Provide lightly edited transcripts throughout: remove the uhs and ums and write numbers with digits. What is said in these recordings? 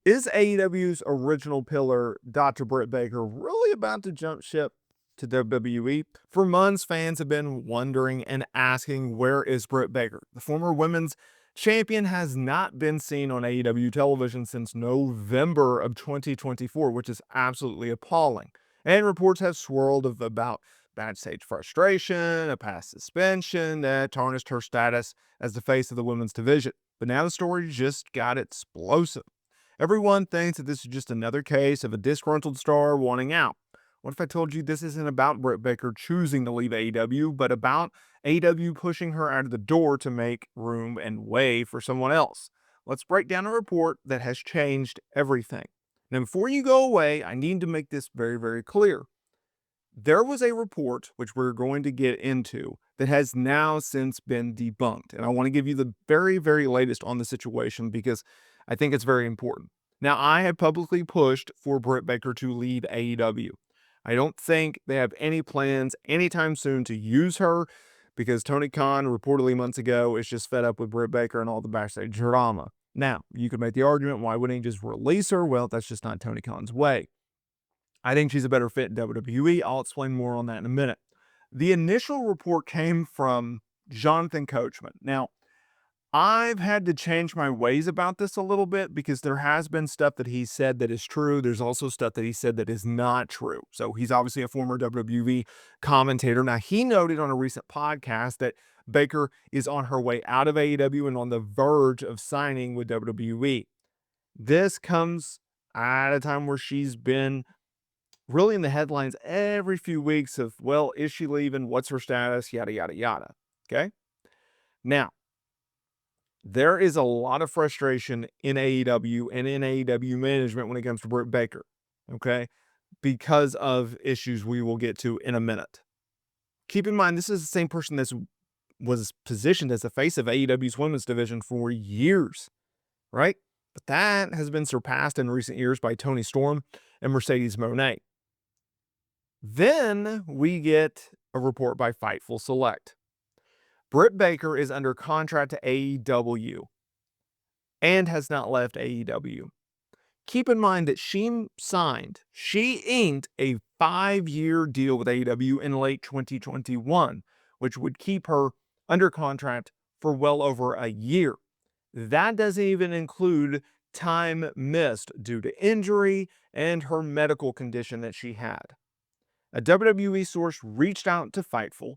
Is AEW's original pillar, Dr. Britt Baker, really about to jump ship to WWE? For months, fans have been wondering and asking, where is Britt Baker? The former women's champion has not been seen on AEW television since November of 2024, which is absolutely appalling. And reports have swirled about backstage frustration, a past suspension that tarnished her status as the face of the women's division. But now the story just got explosive. Everyone thinks that this is just another case of a disgruntled star wanting out. What if I told you this isn't about Britt Baker choosing to leave AEW, but about AEW pushing her out of the door to make room and way for someone else? Let's break down a report that has changed everything. Now, before you go away, I need to make this very, very clear. There was a report, which we're going to get into, that has now since been debunked. And I want to give you the very, very latest on the situation because I think it's very important. Now, I have publicly pushed for Britt Baker to leave AEW. I don't think they have any plans anytime soon to use her because Tony Khan reportedly months ago is just fed up with Britt Baker and all the backstage drama. Now, you could make the argument, why wouldn't he just release her? Well, that's just not Tony Khan's way. I think she's a better fit in WWE. I'll explain more on that in a minute. The initial report came from Jonathan Coachman. Now, I've had to change my ways about this a little bit because there has been stuff that he said that is true. There's also stuff that he said that is not true. So he's obviously a former WWE commentator. Now, he noted on a recent podcast that Baker is on her way out of AEW and on the verge of signing with WWE. This comes at a time where she's been really in the headlines every few weeks of, well, is she leaving? What's her status? Yada, yada, yada. Okay. Now, there is a lot of frustration in AEW and in AEW management when it comes to Britt Baker. Okay. Because of issues we will get to in a minute. Keep in mind, this is the same person that was positioned as the face of AEW's women's division for years, right? But that has been surpassed in recent years by Toni Storm and Mercedes Moné. Then we get a report by Fightful Select. Britt Baker is under contract to AEW and has not left AEW. Keep in mind that she inked a 5-year deal with AEW in late 2021, which would keep her under contract for well over a year. That doesn't even include time missed due to injury and her medical condition that she had. A WWE source reached out to Fightful,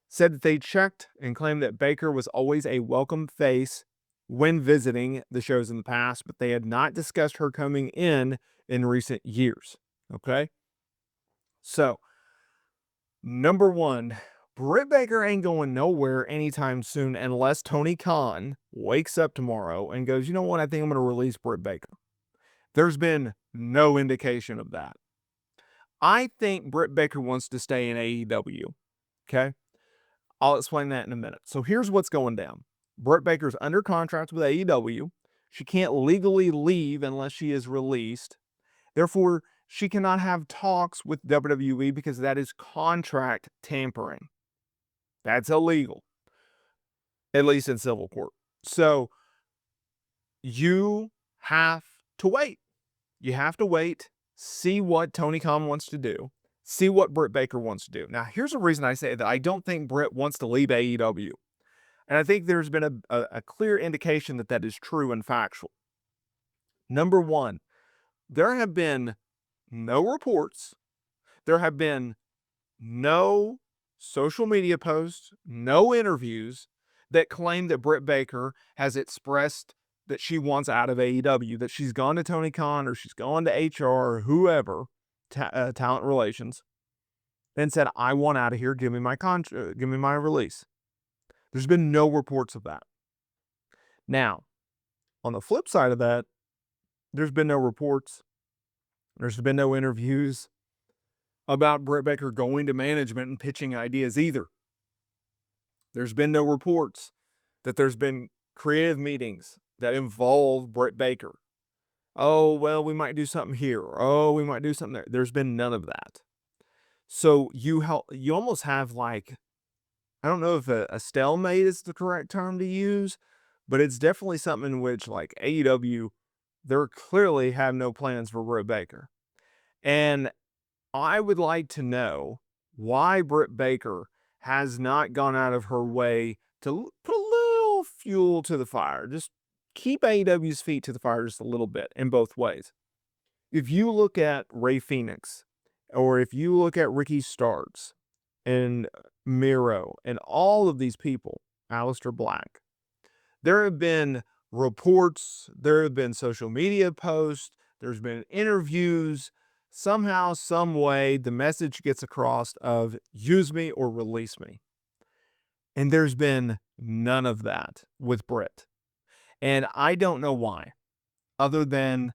said that they checked and claimed that Baker was always a welcome face when visiting the shows in the past, but they had not discussed her coming in recent years. Okay? So, number one, Britt Baker ain't going nowhere anytime soon unless Tony Khan wakes up tomorrow and goes, you know what, I think I'm going to release Britt Baker. There's been no indication of that. I think Britt Baker wants to stay in AEW. Okay? I'll explain that in a minute. So here's what's going down. Britt Baker's under contract with AEW. She can't legally leave unless she is released. Therefore, she cannot have talks with WWE because that is contract tampering. That's illegal, at least in civil court. So you have to wait. You have to wait, see what Tony Khan wants to do, see what Britt Baker wants to do. Now, here's a reason I say that I don't think Britt wants to leave AEW. And I think there's been a clear indication that that is true and factual. Number one, there have been no reports. There have been no social media posts, no interviews that claim that Britt Baker has expressed that she wants out of AEW, that she's gone to Tony Khan or she's gone to HR or whoever, talent relations, and said, I want out of here, give me my release. There's been no reports of that. Now, on the flip side of that, there's been no reports. There's been no interviews about Britt Baker going to management and pitching ideas either. There's been no reports that there's been creative meetings that involve Britt Baker. Oh, well, we might do something here. Oh, we might do something there. There's been none of that. So you almost have like, I don't know if a stalemate is the correct term to use, but it's definitely something in which like AEW They clearly have no plans for Britt Baker. And I would like to know why Britt Baker has not gone out of her way to put a little fuel to the fire. Just keep AEW's feet to the fire just a little bit in both ways. If you look at Ray Phoenix, or if you look at Ricky Starks and Miro and all of these people, Aleister Black, there have been reports, there have been social media posts, there's been interviews. Somehow, some way, the message gets across of use me or release me. And there's been none of that with Britt. And I don't know why, other than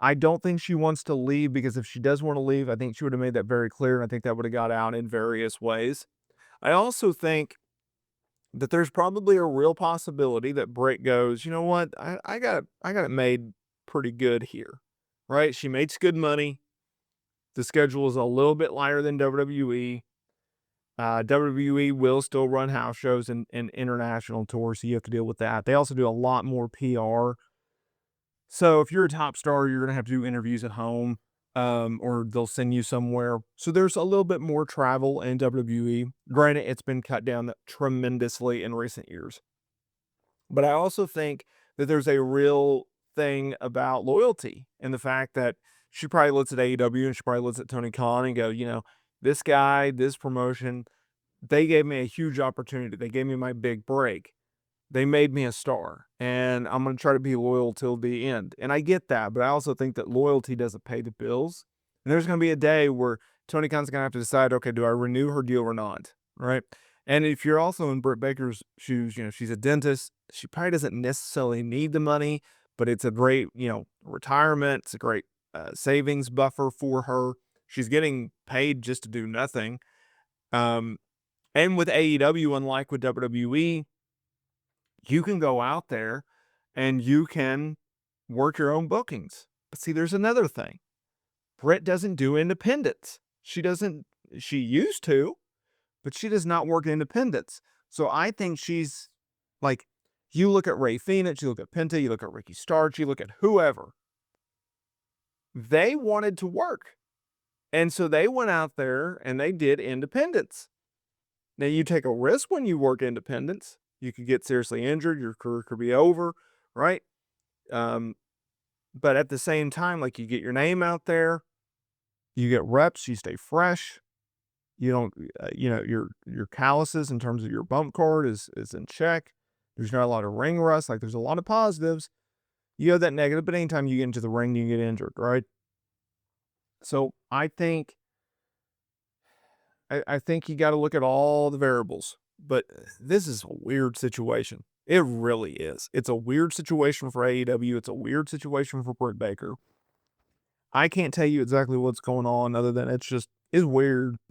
I don't think she wants to leave, because if she does want to leave, I think she would have made that very clear. And I think that would have got out in various ways. I also think that there's probably a real possibility that Britt goes, you know what, I got it made pretty good here, right? She makes good money. The schedule is a little bit lighter than WWE. WWE will still run house shows and international tours, so you have to deal with that. They also do a lot more PR. So if you're a top star, you're gonna have to do interviews at home, or they'll send you somewhere. So there's a little bit more travel in WWE. Granted, it's been cut down tremendously in recent years. But I also think that there's a real thing about loyalty, and the fact that she probably looks at AEW and she probably looks at Tony Khan and go, you know, this guy, this promotion, they gave me a huge opportunity. They gave me my big break. They made me a star, and I'm going to try to be loyal till the end. And I get that, but I also think that loyalty doesn't pay the bills. And there's going to be a day where Tony Khan's going to have to decide, okay, do I renew her deal or not? Right. And if you're also in Britt Baker's shoes, you know, she's a dentist. She probably doesn't necessarily need the money, but it's a great, you know, retirement. It's a great savings buffer for her. She's getting paid just to do nothing. And with AEW, unlike with WWE, you can go out there and you can work your own bookings. But see, there's another thing. Britt doesn't do independence. She used to, but she does not work independence. So I think she's like, you look at Ray Phoenix, you look at Penta, you look at Ricky Starks, you look at whoever. They wanted to work. And so they went out there and they did independence. Now you take a risk when you work independence. You could get seriously injured, your career could be over, right? But at the same time, like, you get your name out there, you get reps, you stay fresh. You don't, you know, your calluses in terms of your bump cord is in check. There's not a lot of ring rust. Like, there's a lot of positives. You have that negative, but anytime you get into the ring, you get injured, right? So I think you got to look at all the variables. But this is a weird situation. It really is. It's a weird situation for AEW. It's a weird situation for Britt Baker. I can't tell you exactly what's going on, other than it's weird.